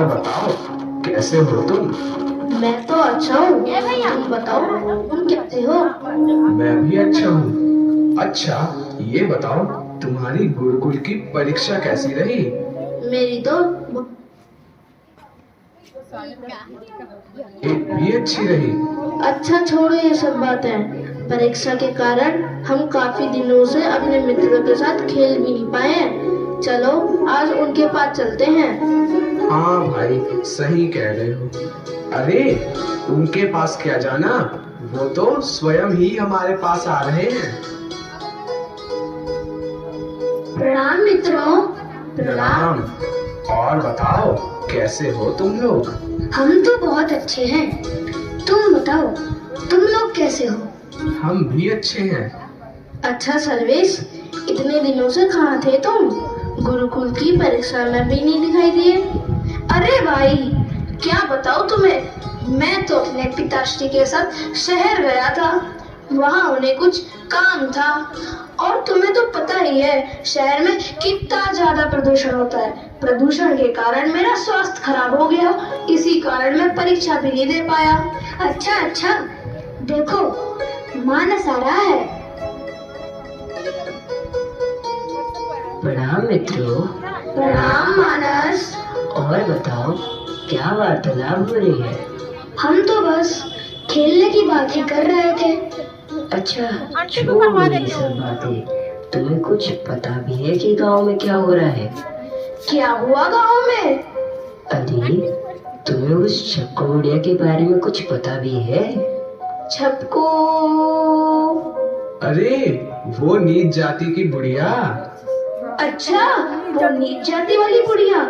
और बताओ कैसे हो तुम? मैं तो अच्छा हूँ, तुम बताओ तुम कैसे हो? मैं भी अच्छा हूँ। अच्छा, ये बताओ तुम्हारी गुरुकुल की परीक्षा कैसी रही? मेरी तो एक भी अच्छी रही। अच्छा छोड़ो ये सब बातें। परीक्षा के कारण हम काफी दिनों से अपने मित्रों के साथ खेल भी नहीं पाए हैं। चलो आज उनके पास चलते हैं। हाँ भाई, सही कह रहे हो। अरे उनके पास क्या जाना, वो तो स्वयं ही हमारे पास आ रहे हैं। प्रणाम मित्रों। प्रणाम। और बताओ कैसे हो तुम लोग? हम तो बहुत अच्छे हैं, तुम बताओ तुम लोग कैसे हो? हम भी अच्छे हैं। अच्छा सर्वेश, इतने दिनों से कहाँ थे तुम? गुरुकुल की परीक्षा में भी नहीं दिखाई दिए। अरे भाई क्या बताओ तुम्हें, मैं तो अपने पिताश्री के साथ शहर गया था। वहाँ उन्हें कुछ काम था, और तुम्हें तो पता ही है शहर में कितना ज्यादा प्रदूषण होता है। प्रदूषण के कारण मेरा स्वास्थ्य खराब हो गया, इसी कारण मैं परीक्षा भी नहीं दे पाया। अच्छा अच्छा, देखो मानस आ रहा है। प्रणाम मित्रों। प्रणाम मानस। और बताओ क्या वार्तालाप हो रही है? हम तो बस खेलने की बात ही कर रहे थे। अच्छा छोड़ो ये सब बातें। तुम्हें कुछ पता भी है कि गांव में क्या हो रहा है? क्या हुआ गांव में? अरे तुम्हें उस छक्को बुढ़िया के बारे में कुछ पता भी है? छपको? अरे वो नीच जाति की बुढ़िया। अच्छा, वो नीच जाति वाली बुढ़िया।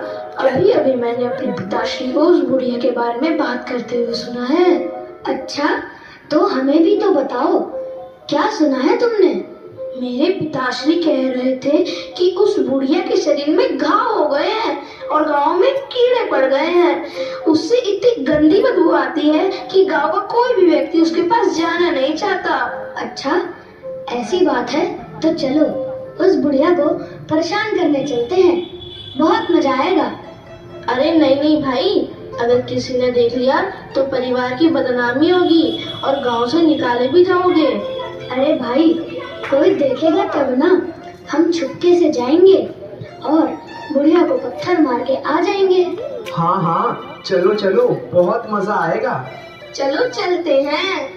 अभी अभी मैंने अपने पिताश्री को उस बुढ़िया के बारे में बात करते हुए सुना है। अच्छा, तो हमें भी तो बताओ, क्या सुना है तुमने? मेरे पिताश्री कह रहे थे कि उस बुढ़िया के शरीर में घाव हो गए हैं और गांव में कीड़े पड़ गए हैं। उससे इतनी गंदी बदबू आती है कि गांव का कोई भी व्यक्ति उसके पास जाना नहीं चाहता। अच्छा, ऐसी बात है तो चलो उस बुढ़िया को परेशान करने चलते हैं, बहुत मजा आएगा। अरे नहीं नहीं भाई, अगर किसी ने देख लिया तो परिवार की बदनामी होगी और गांव से निकाले भी जाओगे। अरे भाई, कोई देखेगा तब ना। हम छुपके से जाएंगे और बुढ़िया को पत्थर मार के आ जाएंगे। हाँ हाँ, चलो चलो, बहुत मजा आएगा। चलो चलते हैं।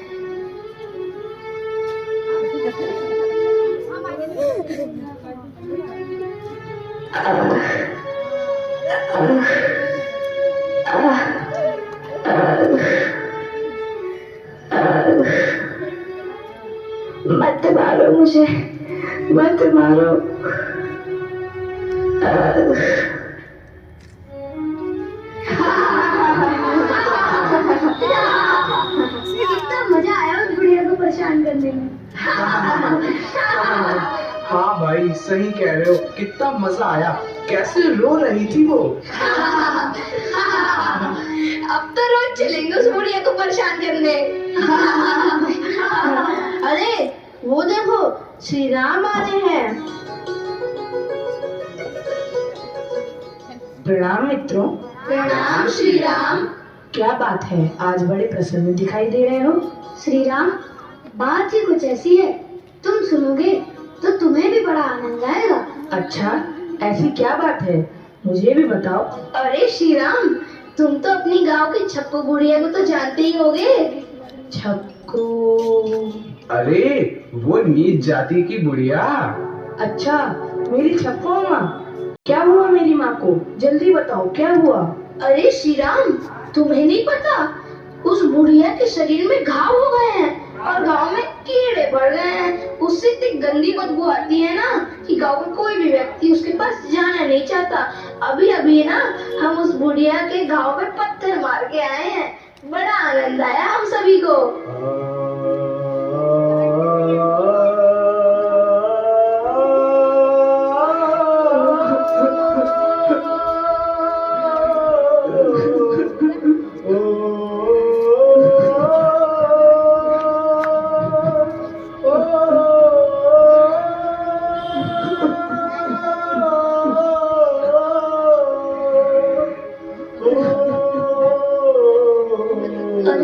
मत मारो मुझे, मत मारो। कितना मजा आया उस बुढ़िया को परेशान करने में। हाँ भाई, सही कह रहे हो, कितना मजा आया। कैसे रो रही थी वो। अब तो रोज चलेंगे उस बुढ़िया को परेशान करने। अरे वो देखो, श्री राम आ रहे हैं। प्रणाम मित्रों। प्रणाम श्री राम। क्या बात है, आज बड़े प्रसन्न दिखाई दे रहे हो? श्री राम, बात ही कुछ ऐसी है, तुम सुनोगे तो तुम्हें भी बड़ा आनंद आएगा। अच्छा, ऐसी क्या बात है, मुझे भी बताओ। अरे श्री राम, तुम तो अपनी गांव की छप्पू बुढ़िया को तो जानते ही होगे। छक्को? अरे वो नीच जाति की बुढ़िया। अच्छा, मेरी छक्को माँ, क्या हुआ मेरी माँ को? जल्दी बताओ क्या हुआ? अरे श्री राम, तुम्हें नहीं पता, उस बुढ़िया के शरीर में घाव हो गए हैं और गांव में कीड़े पड़ गए हैं। उससे इतनी गंदी बदबू आती है ना कि गांव का कोई भी व्यक्ति उसके पास जाना नहीं चाहता। अभी अभी ना हम उस बुढ़िया के गांव में पत्थर मार के आए हैं, बड़ा आनंद आया हम सभी को।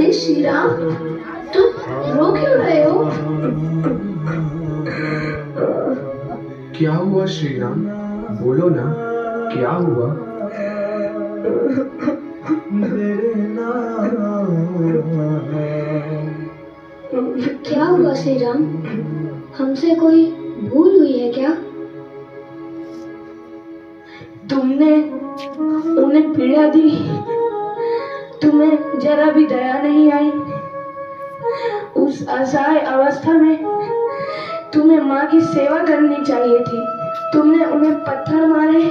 अरे श्री राम, तुम रो क्यों रहे हो? क्या हुआ श्री राम, बोलो ना, क्या हुआ? क्या हुआ श्री राम? हमसे कोई भूल हुई है क्या? तुमने उन्हें पीड़ा दी, तुम्हें जरा भी दया नहीं आई। उस असहाय अवस्था में तुम्हें माँ की सेवा करनी चाहिए थी, तुमने उन्हें पत्थर मारे।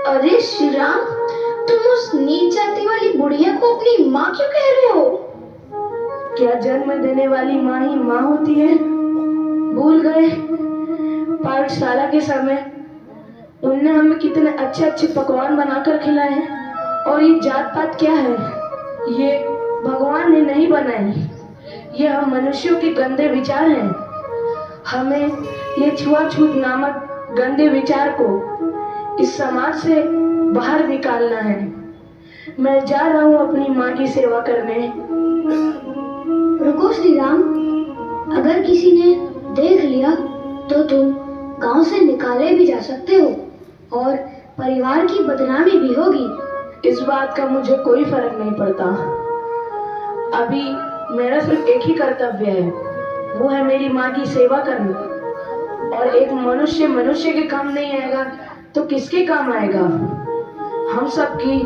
अरे श्री राम, तुम उस नीच जाति वाली बुढ़िया को अपनी माँ क्यों कह रहे हो? क्या जन्म देने वाली माँ ही माँ होती है? भूल गए पाठशाला के समय उनने हमें कितने अच्छे अच्छे पकवान बनाकर खिलाए हैं। और ये जात पात क्या है? ये भगवान ने नहीं बनाई, ये हम मनुष्यों के गंदे विचार हैं। हमें ये छुआछूत नामक गंदे विचार को इस समाज से बाहर निकालना है। मैं जा रहा हूँ अपनी माँ की सेवा करने। रुको श्री राम, अगर किसी ने देख लिया तो तुम गांव से निकाले भी जा सकते हो और परिवार की बदनामी भी होगी। इस बात का मुझे कोई फर्क नहीं पड़ता। अभी मेरा सिर्फ एक ही कर्तव्य है, वो है मेरी माँ की सेवा करना। और एक मनुष्य मनुष्य के काम नहीं आएगा तो किसके काम आएगा? हम सबकी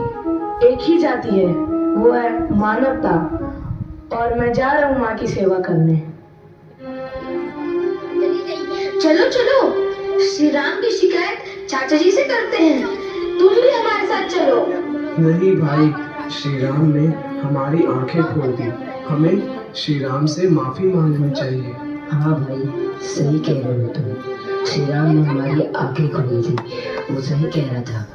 एक ही जाति है, वो है मानवता। और मैं जा रहा हूँ माँ की सेवा करने। चलो चलो, श्री राम की शिकायत चाचा जी से करते हैं, तुम भी हमारे साथ चलो। नहीं भाई, श्री राम ने हमारी आंखें खोल दी, हमें श्री राम से माफी मांगनी चाहिए। हाँ भाई, सही कह रहे हो तुम। श्री राम ने हमारी आंखें खोली थी, वो सही कह रहा था।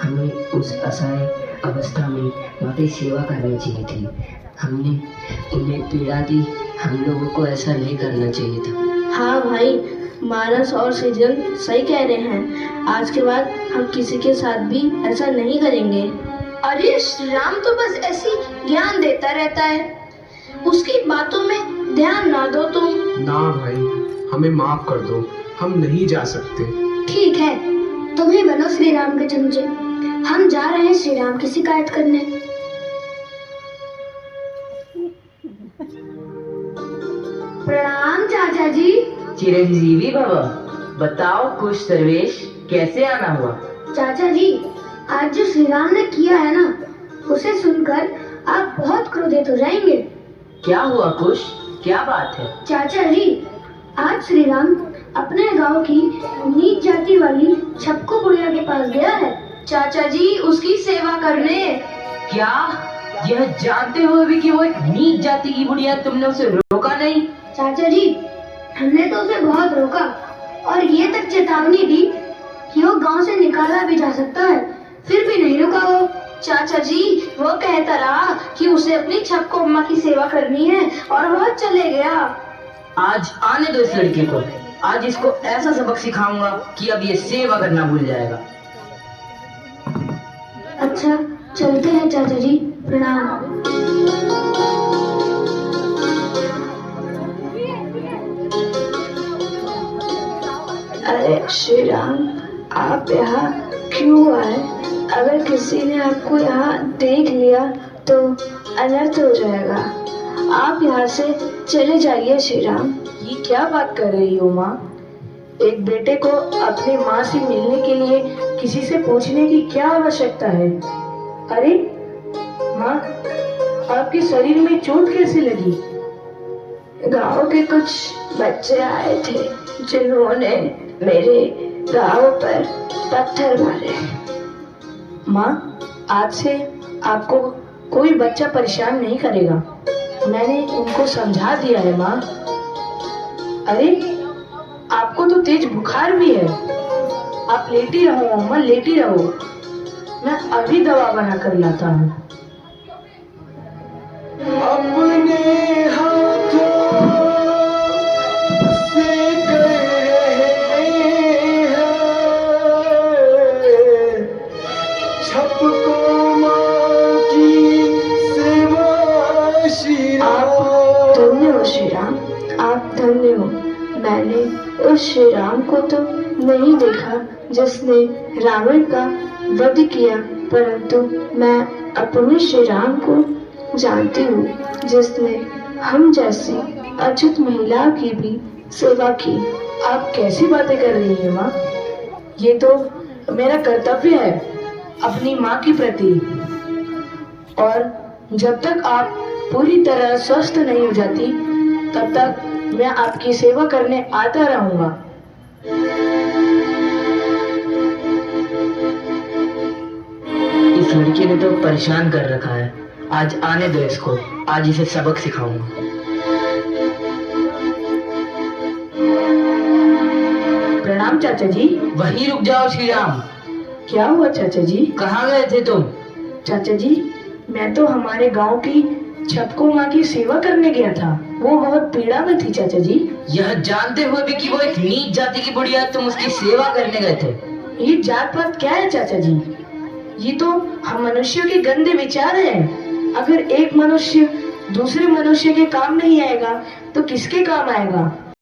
हमें उस असहाय अवस्था में माँ की सेवा करनी चाहिए थी। हमने उन्हें पीड़ा दी, हम लोगों को ऐसा नहीं करना चाहिए था। हाँ भाई, मानस और सृजन सही कह रहे हैं। आज के बाद हम किसी के साथ भी ऐसा नहीं करेंगे। अरे श्री राम तो बस ऐसी ज्ञान देता रहता है, उसकी बातों में ध्यान ना दो तुम। ना भाई, हमें माफ कर दो, हम नहीं जा सकते। ठीक है, तुम ही बनो श्री राम के चमचे, हम जा रहे हैं श्री राम की शिकायत करने। प्रणाम चाचा जी। चिरंजीवी भव। बताओ कुश सर्वेश, कैसे आना हुआ? चाचा जी, आज जो श्री राम ने किया है ना, उसे सुनकर आप बहुत क्रोधित हो जाएंगे। क्या हुआ कुश, क्या बात है? चाचा जी, आज श्री राम अपने गांव की नीच जाति वाली छपको बुढ़िया के पास गया है। चाचा जी, उसकी सेवा करने। क्या यह जानते हुए भी कि वो एक नीच जाति की बुढ़िया, तुमने उसे रोका नहीं? चाचा जी, हमने तो उसे बहुत रोका और ये तक चेतावनी दी कि वो गांव से निकाला भी जा सकता है, फिर भी नहीं रुका वो। चाचा जी, वो कहता रहा कि उसे अपनी छपको अम्मा की सेवा करनी है और वो चले गया। आज आने दो इस लड़के को, आज इसको ऐसा सबक सिखाऊंगा कि अब ये सेवा करना भूल जाएगा। अच्छा, चलते हैं चाचा जी, प्रणाम। अरे श्री राम, आप यहाँ क्यों आए? अगर किसी ने आपको यहाँ देख लिया तो अनर्थ हो जाएगा। आप यहाँ से चले जाइए श्री राम। ये क्या बात कर रही हो माँ? एक बेटे को अपनी माँ से मिलने के लिए किसी से पूछने की क्या आवश्यकता है? अरे माँ, आपके शरीर में चोट कैसे लगी? गांव के कुछ बच्चे आए थे जिन्होंने मेरे गांव पर पत्थर मारे। माँ, आज से आपको कोई बच्चा परेशान नहीं करेगा, मैंने उनको समझा दिया है माँ। अरे आपको तो तेज बुखार भी है, आप लेटी रहो अम्मा, लेटी रहो, मैं अभी दवा बना कर लाता हूँ। अपने हाथों से गए हैं छप बस श्री राम को तो नहीं देखा जिसने रावण का वध किया, परंतु मैं अपने श्री राम को जानती हूँ जिसने हम जैसी अछूत महिला की भी सेवा की। आप कैसी बातें कर रही हैं माँ? ये तो मेरा कर्तव्य है अपनी माँ के प्रति, और जब तक आप पूरी तरह स्वस्थ नहीं हो जाती तब तक मैं आपकी सेवा करने आता रहूंगा। इस लड़के ने तो परेशान कर रखा है, आज आने दो इसको, आज इसे सबक सिखाऊंगा। प्रणाम चाचा जी। वहीं रुक जाओ श्री राम। क्या हुआ चाचा जी? कहाँ गए थे तुम? चाचा जी, मैं तो हमारे गांव की छपको माँ की सेवा करने गया था, वो बहुत पीड़ा में थी चाचा जी। यह जानते हुए भी कि वो एक नीच जाति की बुढ़िया है, तुम उसकी सेवा करने गए थे? ये जात पात क्या है चाचा जी? ये तो हम मनुष्यों के गंदे विचार हैं। अगर एक मनुष्य दूसरे मनुष्य के काम नहीं आएगा तो किसके काम आएगा?